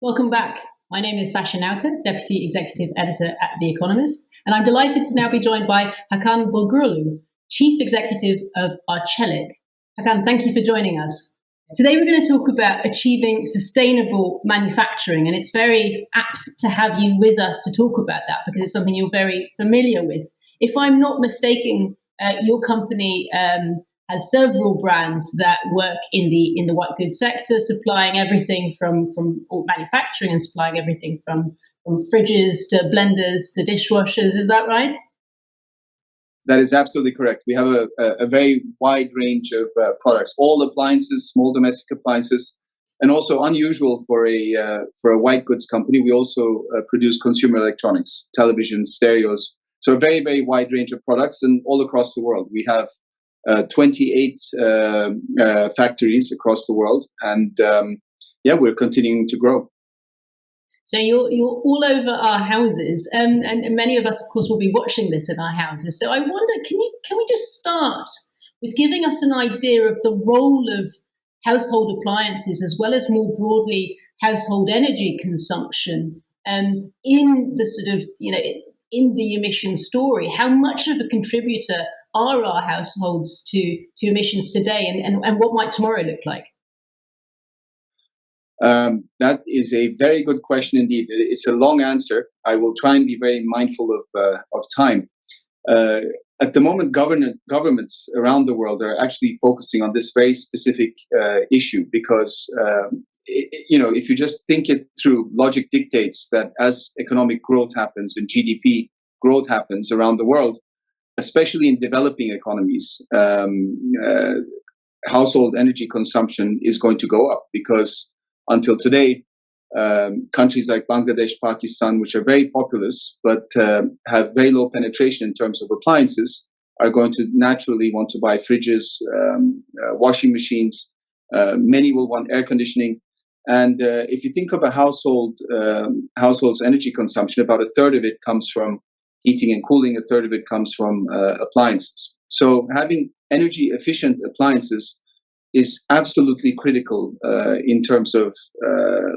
Welcome back. My name is Sasha Nauta, Deputy Executive Editor at The Economist, and I'm delighted to now be joined by Hakan Bulgurlu, Chief Executive of Arçelik. Hakan, thank you for joining us. Today we're going to talk about achieving sustainable manufacturing, and it's very apt to have you with us to talk about that because it's something you're very familiar with. If I'm not mistaken, your company has several brands that work in the white goods sector, supplying everything from or manufacturing and supplying everything from fridges to blenders to dishwashers. Is that right? That is absolutely correct. We have a very wide range of products, all appliances, small domestic appliances, and also unusual for a white goods company. We also produce consumer electronics, televisions, stereos. So a very, very wide range of products, and all across the world. We have 28 factories across the world, and we're continuing to grow. So you're all over our houses, and many of us, of course, will be watching this in our houses. So I wonder, can we just start with giving us an idea of the role of household appliances as well as more broadly household energy consumption in the sort of in the emission story? How much of a contributor are our households to emissions today, and what might tomorrow look like? That is a very good question indeed. It's a long answer. I will try and be very mindful of time. At the moment, governments around the world are actually focusing on this very specific issue because, if you just think it through, logic dictates that as economic growth happens and GDP growth happens around the world, especially in developing economies, household energy consumption is going to go up because until today, countries like Bangladesh, Pakistan, which are very populous but have very low penetration in terms of appliances, are going to naturally want to buy fridges, washing machines. Many will want air conditioning. And if you think of a household's energy consumption, about a third of it comes from heating and cooling, a third of it comes from appliances. So having energy efficient appliances is absolutely critical in terms of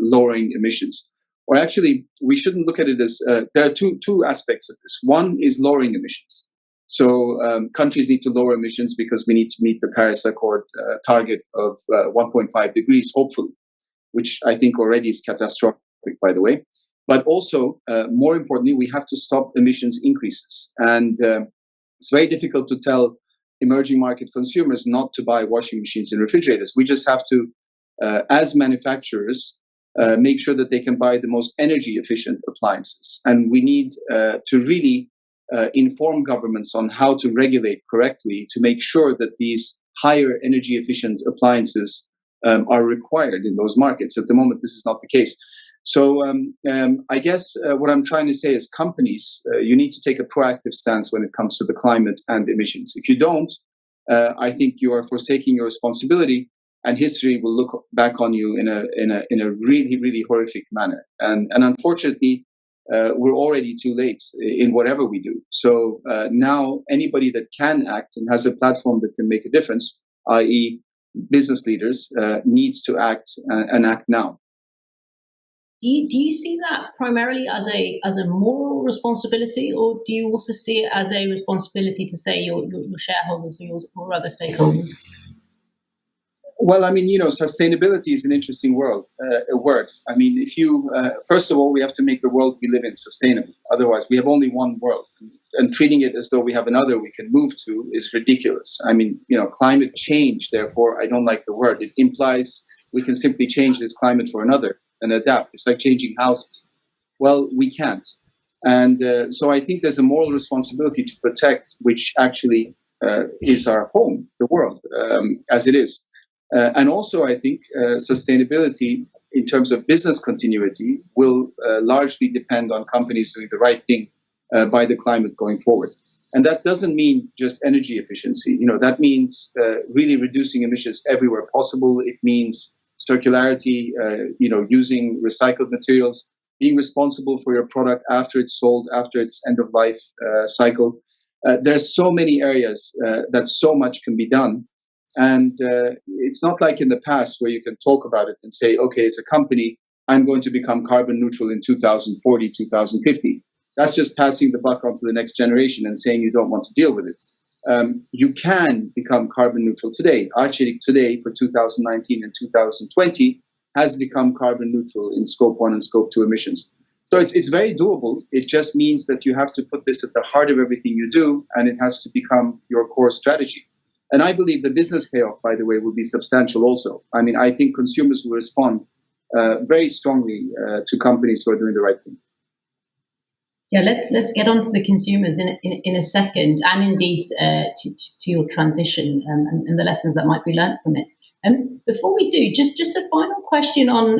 lowering emissions. Or actually, we shouldn't look at it as there are two aspects of this. One is lowering emissions. So countries need to lower emissions because we need to meet the Paris Accord target of 1.5 degrees, hopefully, which I think already is catastrophic, by the way. But also, more importantly, we have to stop emissions increases. And it's very difficult to tell emerging market consumers not to buy washing machines and refrigerators. We just have to, as manufacturers, make sure that they can buy the most energy efficient appliances. And we need to really inform governments on how to regulate correctly to make sure that these higher energy efficient appliances are required in those markets. At the moment, this is not the case. So I guess what I'm trying to say is companies, you need to take a proactive stance when it comes to the climate and emissions. If you don't, I think you are forsaking your responsibility, and history will look back on you in a really, really horrific manner. And unfortunately, we're already too late in whatever we do. So now anybody that can act and has a platform that can make a difference, i.e. business leaders, needs to act and act now. Do you see that primarily as a moral responsibility, or do you also see it as a responsibility to say your shareholders or other stakeholders? Well, I mean, sustainability is an interesting word. I mean, if you first of all, we have to make the world we live in sustainable. Otherwise, we have only one world, and treating it as though we have another we can move to is ridiculous. I mean, climate change. Therefore, I don't like the word. It implies we can simply change this climate for another and adapt. It's like changing houses. Well, we can't. And so I think there's a moral responsibility to protect, which actually is our home, the world, as it is. And also, I think sustainability in terms of business continuity will largely depend on companies doing the right thing by the climate going forward. And that doesn't mean just energy efficiency. That means really reducing emissions everywhere possible. It means circularity, using recycled materials, being responsible for your product after it's sold, after its end of life cycle. There's so many areas that so much can be done. And it's not like in the past where you can talk about it and say, okay, as a company, I'm going to become carbon neutral in 2040, 2050. That's just passing the buck on to the next generation and saying you don't want to deal with it. You can become carbon neutral today. Arçelik today for 2019 and 2020 has become carbon neutral in scope 1 and scope 2 emissions. So it's very doable. It just means that you have to put this at the heart of everything you do, and it has to become your core strategy. And I believe the business payoff, by the way, will be substantial also. I mean, I think consumers will respond very strongly to companies who are doing the right thing. Yeah, let's get on to the consumers in a second, and indeed to your transition and the lessons that might be learned from it. And before we do, just a final question on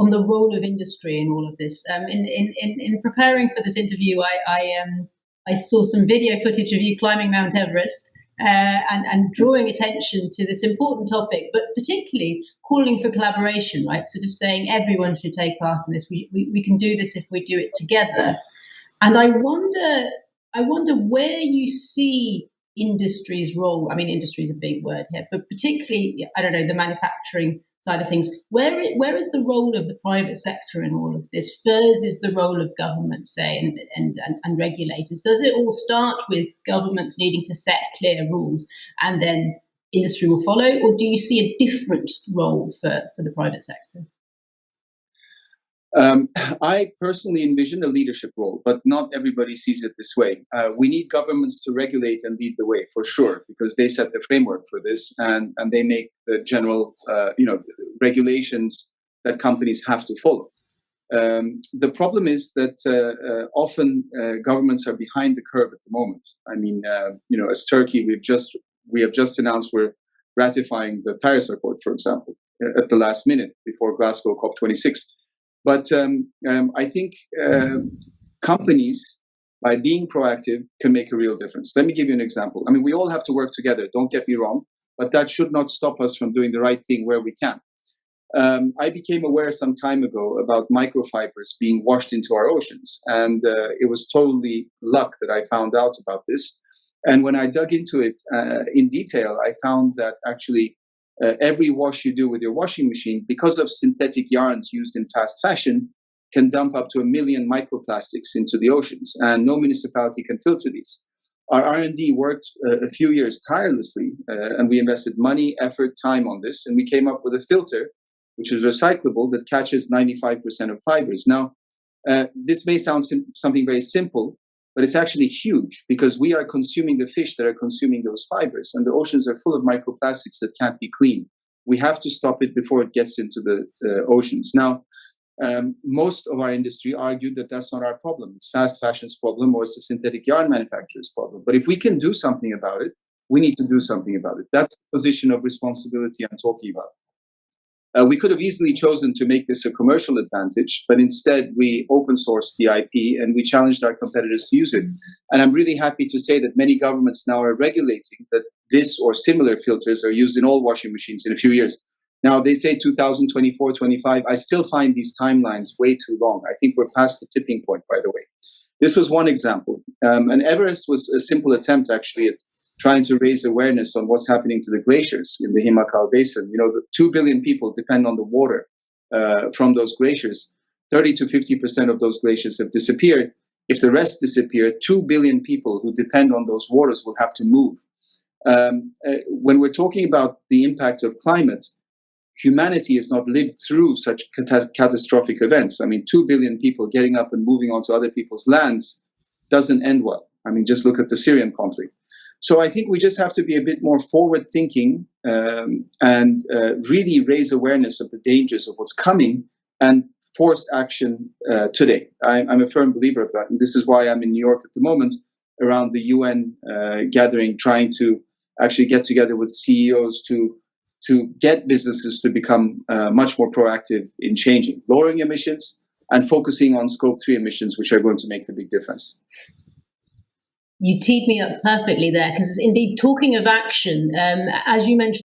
the role of industry in all of this. In preparing for this interview, I saw some video footage of you climbing Mount Everest. And drawing attention to this important topic, but particularly calling for collaboration, right? Sort of saying everyone should take part in this. We can do this if we do it together. And I wonder where you see industry's role. I mean, industry is a big word here, but particularly, I don't know, the manufacturing side of things. Where is the role of the private sector in all of this versus the role of government, say, and regulators? Does it all start with governments needing to set clear rules and then industry will follow, or do you see a different role for the private sector? I personally envision a leadership role, but not everybody sees it this way. We need governments to regulate and lead the way, for sure, because they set the framework for this and they make the general regulations that companies have to follow. The problem is that often governments are behind the curve at the moment. I mean, as Turkey, we have just announced we're ratifying the Paris Accord, for example, at the last minute before Glasgow COP26. But I think companies, by being proactive, can make a real difference. Let me give you an example. I mean, we all have to work together, don't get me wrong, but that should not stop us from doing the right thing where we can. I became aware some time ago about microfibers being washed into our oceans, and it was totally luck that I found out about this. And when I dug into it in detail, I found that actually every wash you do with your washing machine, because of synthetic yarns used in fast fashion, can dump up to 1 million microplastics into the oceans, and no municipality can filter these. Our R&D worked a few years tirelessly, and we invested money, effort, time on this, and we came up with a filter, which is recyclable, that catches 95% of fibers. Now, this may sound something very simple, but it's actually huge because we are consuming the fish that are consuming those fibers, and the oceans are full of microplastics that can't be cleaned. We have to stop it before it gets into the oceans. Now, most of our industry argued that that's not our problem. It's fast fashion's problem, or it's the synthetic yarn manufacturer's problem. But if we can do something about it, we need to do something about it. That's the position of responsibility I'm talking about. We could have easily chosen to make this a commercial advantage, but instead we open sourced the IP and we challenged our competitors to use it. And I'm really happy to say that many governments now are regulating that this or similar filters are used in all washing machines in a few years. Now, they say 2024, 25. I still find these timelines way too long. I think we're past the tipping point, by the way. This was one example. And Everest was a simple attempt, actually, at trying to raise awareness on what's happening to the glaciers in the Himakal Basin. You know, the 2 billion people depend on the water from those glaciers. 30 to 50% of those glaciers have disappeared. If the rest disappear, 2 billion people who depend on those waters will have to move. When we're talking about the impact of climate, humanity has not lived through such catastrophic events. I mean, 2 billion people getting up and moving onto other people's lands doesn't end well. I mean, just look at the Syrian conflict. So I think we just have to be a bit more forward-thinking and really raise awareness of the dangers of what's coming and force action today. I'm a firm believer of that. And this is why I'm in New York at the moment around the UN gathering, trying to actually get together with CEOs to get businesses to become much more proactive in changing, lowering emissions and focusing on scope 3 emissions, which are going to make the big difference. You teed me up perfectly there, because indeed, talking of action, as you mentioned,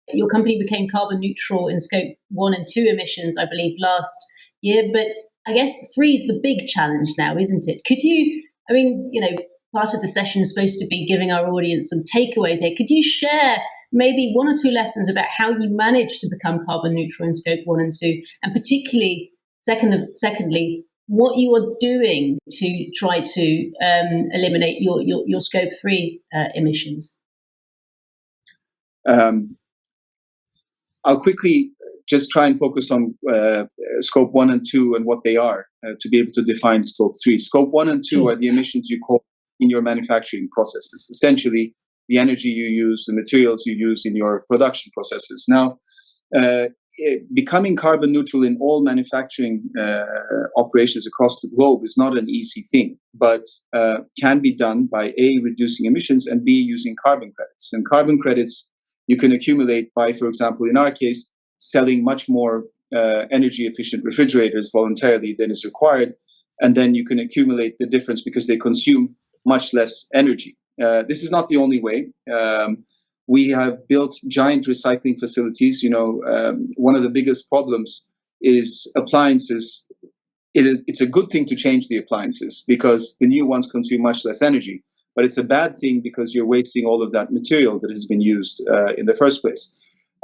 your company became carbon neutral in scope 1 and 2 emissions, I believe, last year. But I guess 3 is the big challenge now, isn't it? Could you, part of the session is supposed to be giving our audience some takeaways here. Could you share maybe one or two lessons about how you managed to become carbon neutral in scope 1 and 2, and particularly, secondly, what you are doing to try to eliminate your scope 3 emissions. I'll quickly just try and focus on scope 1 and 2 and what they are to be able to define scope 3. Scope 1 and 2 are the emissions you cause in your manufacturing processes, essentially the energy you use, the materials you use in your production processes. Now, becoming carbon neutral in all manufacturing operations across the globe is not an easy thing, but can be done by A, reducing emissions, and B, using carbon credits. And carbon credits you can accumulate by, for example, in our case, selling much more energy efficient refrigerators voluntarily than is required. And then you can accumulate the difference because they consume much less energy. This is not the only way. We have built giant recycling facilities. One of the biggest problems is appliances. It's a good thing to change the appliances because the new ones consume much less energy. But it's a bad thing because you're wasting all of that material that has been used in the first place.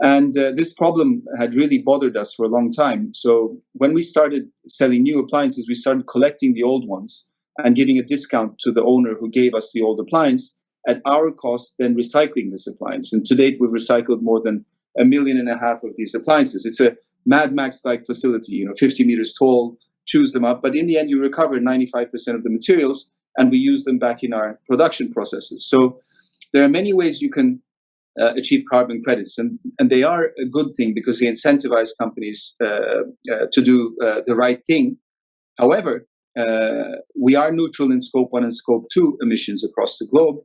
And this problem had really bothered us for a long time. So when we started selling new appliances, we started collecting the old ones and giving a discount to the owner who gave us the old appliance at our cost, then recycling this appliance. And to date, we've recycled more than 1.5 million of these appliances. It's a Mad Max-like facility, 50 meters tall, chews them up. But in the end, you recover 95% of the materials, and we use them back in our production processes. So there are many ways you can achieve carbon credits, and they are a good thing because they incentivize companies to do the right thing. However, we are neutral in scope 1 and scope 2 emissions across the globe,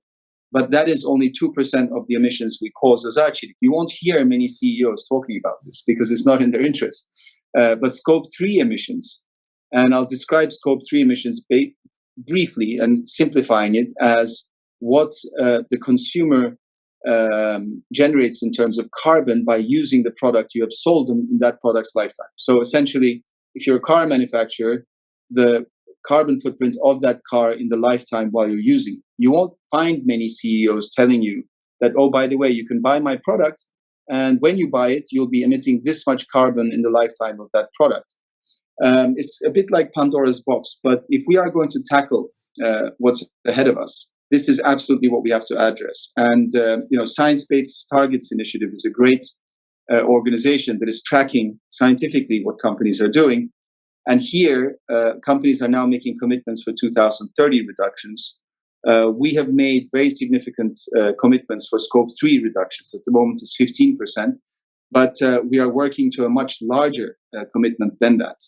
but that is only 2% of the emissions we cause as Arçelik. You won't hear many CEOs talking about this because it's not in their interest. But scope 3 emissions, and I'll describe scope 3 emissions briefly and simplifying it as what the consumer generates in terms of carbon by using the product you have sold them in that product's lifetime. So essentially, if you're a car manufacturer, the carbon footprint of that car in the lifetime while you're using it. You won't find many CEOs telling you that, oh, by the way, you can buy my product, and when you buy it, you'll be emitting this much carbon in the lifetime of that product. It's a bit like Pandora's box, but if we are going to tackle what's ahead of us, this is absolutely what we have to address. And Science-Based Targets Initiative is a great organization that is tracking scientifically what companies are doing. And here, companies are now making commitments for 2030 reductions. We have made very significant commitments for scope 3 reductions. At the moment, it's 15%. But we are working to a much larger commitment than that.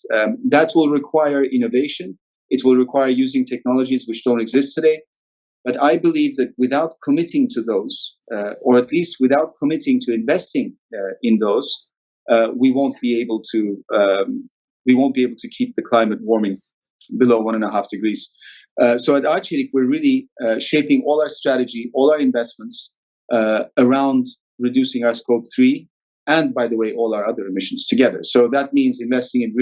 That will require innovation. It will require using technologies which don't exist today. But I believe that without committing to those, or at least without committing to investing in those, we won't be able to keep the climate warming below 1.5 degrees. So at Arçelik, we're really shaping all our strategy, all our investments around reducing our scope 3 and, by the way, all our other emissions together. So that means investing in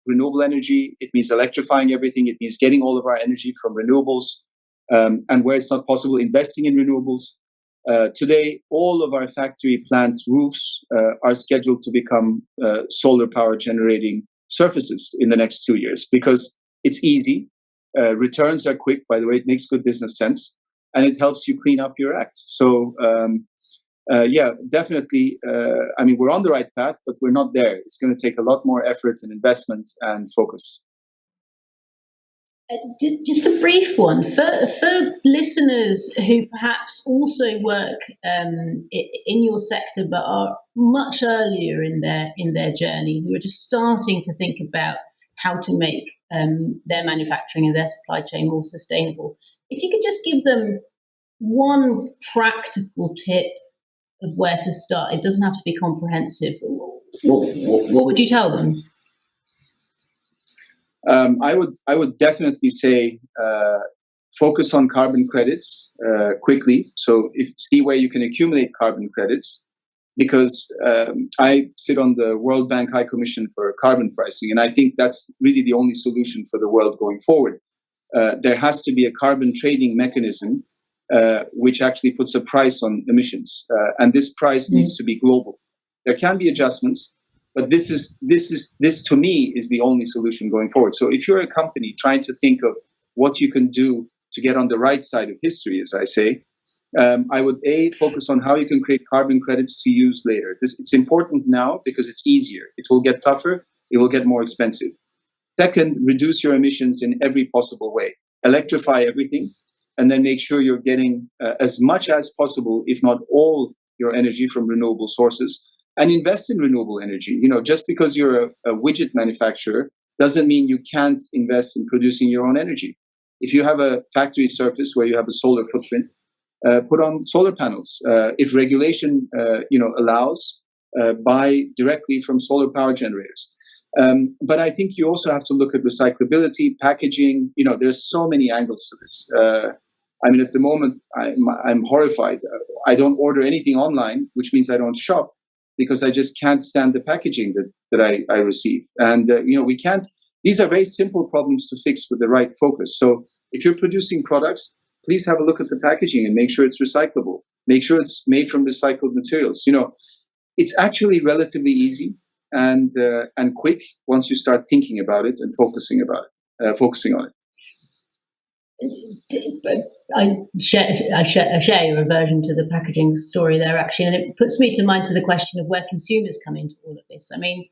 renewable energy. It means electrifying everything. It means getting all of our energy from renewables. And where it's not possible, investing in renewables. Today, all of our factory plant roofs are scheduled to become solar power generating surfaces in the next 2 years because it's easy. Returns are quick, by the way, it makes good business sense, and it helps you clean up your act. So, definitely, we're on the right path, but we're not there. It's going to take a lot more effort and investment and focus. Just a brief one for listeners who perhaps also work in your sector but are much earlier in their journey, who are just starting to think about how to make their manufacturing and their supply chain more sustainable. If you could just give them one practical tip of where to start, it doesn't have to be comprehensive. What would you tell them? I would definitely say focus on carbon credits quickly. So see where you can accumulate carbon credits, because I sit on the World Bank High Commission for carbon pricing, and I think that's really the only solution for the world going forward. There has to be a carbon trading mechanism which actually puts a price on emissions, and this price needs to be global. There can be adjustments, but this to me is the only solution going forward. So if you're a company trying to think of what you can do to get on the right side of history, as I say, I would focus on how you can create carbon credits to use later. It's important now because it's easier. It will get tougher. It will get more expensive. Second, reduce your emissions in every possible way. Electrify everything, and then make sure you're getting as much as possible, if not all, your energy from renewable sources. And invest in renewable energy. Just because you're a widget manufacturer doesn't mean you can't invest in producing your own energy. If you have a factory surface where you have a solar footprint, put on solar panels. If regulation, allows, buy directly from solar power generators. But I think you also have to look at recyclability, packaging. There's so many angles to this. At the moment, I'm horrified. I don't order anything online, which means I don't shop, because I just can't stand the packaging that I receive. And, we can't, these are very simple problems to fix with the right focus. So if you're producing products, please have a look at the packaging and make sure it's recyclable. Make sure it's made from recycled materials. It's actually relatively easy and quick once you start thinking about it and focusing on it. I share your aversion to the packaging story there, actually, and it puts me to mind to the question of where consumers come into all of this. I mean,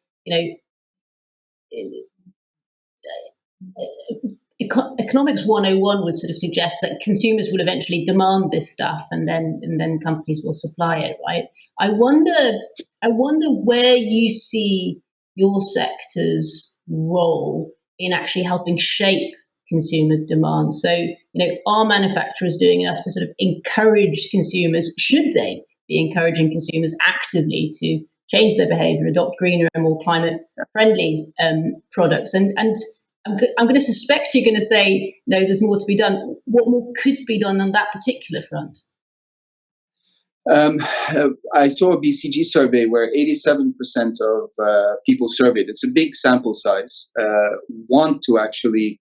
economics 101 would sort of suggest that consumers will eventually demand this stuff, and then companies will supply it, right? I wonder where you see your sector's role in actually helping shape consumer demand. So, are manufacturers doing enough to sort of encourage consumers? Should they be encouraging consumers actively to change their behavior, adopt greener and more climate-friendly products? And I'm going to suspect you're going to say, no, there's more to be done. What more could be done on that particular front? I saw a BCG survey where 87% of people surveyed, it's a big sample size, want to actually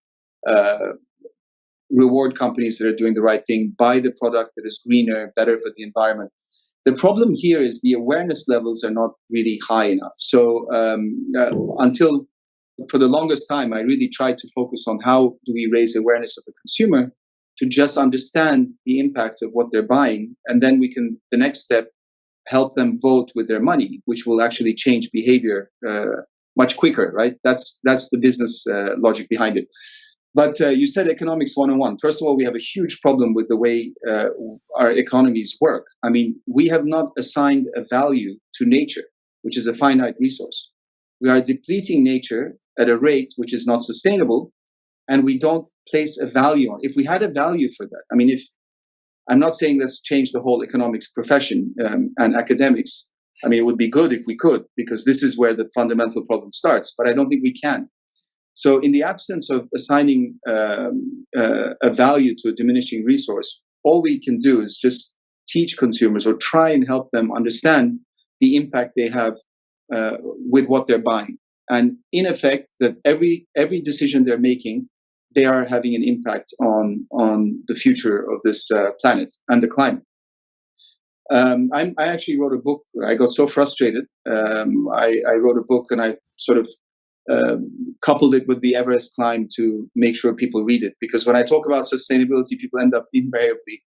reward companies that are doing the right thing, buy the product that is greener, better for the environment. The problem here is the awareness levels are not really high enough. So until for the longest time, I really tried to focus on how do we raise awareness of the consumer to just understand the impact of what they're buying. And then we can, the next step, help them vote with their money, which will actually change behavior much quicker, right? That's the business logic behind it. But you said economics 101. First of all, we have a huge problem with the way our economies work. I mean, we have not assigned a value to nature, which is a finite resource. We are depleting nature at a rate which is not sustainable, and we don't place a value on it. If we had a value for that, I mean, I'm not saying let's change the whole economics profession and academics. I mean, it would be good if we could, because this is where the fundamental problem starts, but I don't think we can. So in the absence of assigning a value to a diminishing resource, all we can do is just teach consumers or try and help them understand the impact they have with what they're buying. And in effect, that every decision they're making, they are having an impact on the future of this planet and the climate. I actually wrote a book. I got so frustrated. I wrote a book and I sort of coupled it with the Everest climb to make sure people read it. Because when I talk about sustainability, people end up invariably,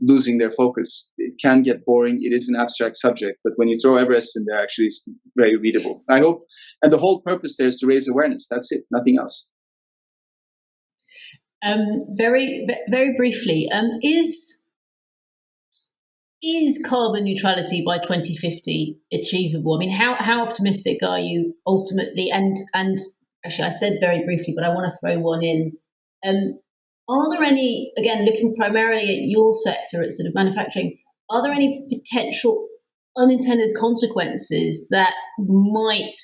losing their focus. It can get boring. It is an abstract subject, but when you throw Everest in there, actually, it's very readable. I hope, and the whole purpose there is to raise awareness. That's it, nothing else. Very, very briefly, is carbon neutrality by 2050 achievable? I mean, how optimistic are you ultimately? And actually, I said very briefly, but I want to throw one in. Are there any, again, looking primarily at your sector, at sort of manufacturing, are there any potential unintended consequences that might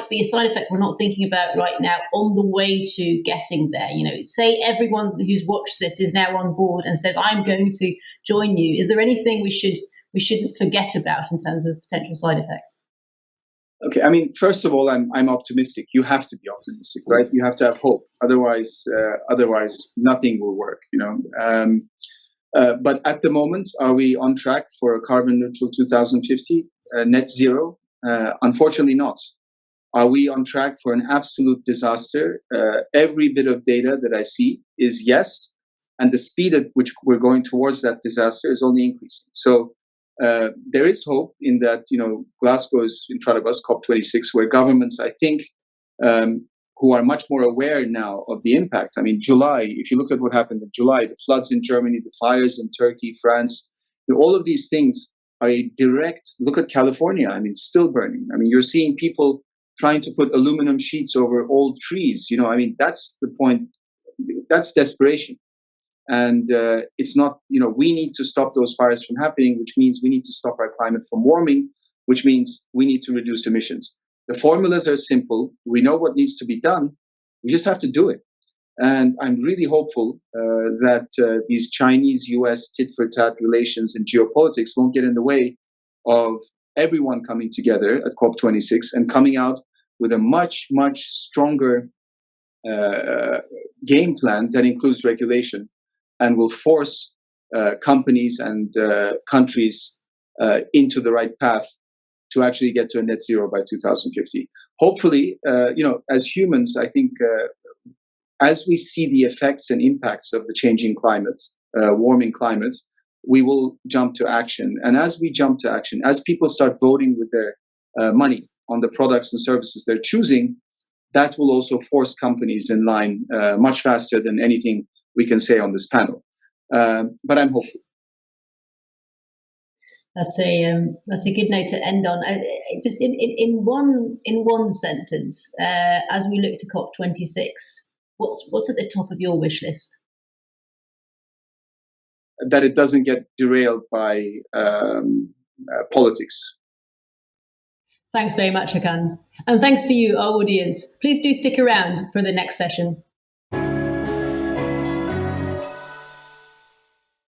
be a side effect we're not thinking about right now on the way to getting there? Say everyone who's watched this is now on board and says, I'm going to join you. Is there anything we shouldn't forget about in terms of potential side effects? Okay, I mean, first of all, I'm optimistic. You have to be optimistic, right? You have to have hope. Otherwise, nothing will work. But at the moment, are we on track for a carbon neutral 2050 net zero? Unfortunately, not. Are we on track for an absolute disaster? Every bit of data that I see is yes, and the speed at which we're going towards that disaster is only increasing. So there is hope in that, Glasgow is in front of us, COP26, where governments, I think, who are much more aware now of the impact. I mean, July, if you look at what happened in July, the floods in Germany, the fires in Turkey, France, all of these things are a direct look at California. I mean, still burning. I mean, you're seeing people trying to put aluminum sheets over old trees. I mean, that's the point. That's desperation. And it's not, we need to stop those fires from happening, which means we need to stop our climate from warming, which means we need to reduce emissions. The formulas are simple. We know what needs to be done. We just have to do it. And I'm really hopeful that these Chinese-US tit-for-tat relations and geopolitics won't get in the way of everyone coming together at COP26 and coming out with a much, much stronger game plan that includes regulation and will force companies and countries into the right path to actually get to a net zero by 2050. Hopefully, as humans, I think as we see the effects and impacts of the changing climate, warming climate, we will jump to action. And as we jump to action, as people start voting with their money on the products and services they're choosing, that will also force companies in line much faster than anything we can say on this panel. But I'm hopeful. That's a good note to end on. Just in one sentence, as we look to COP26, what's at the top of your wish list? That it doesn't get derailed by politics. Thanks very much, Hakan. And thanks to you, our audience. Please do stick around for the next session.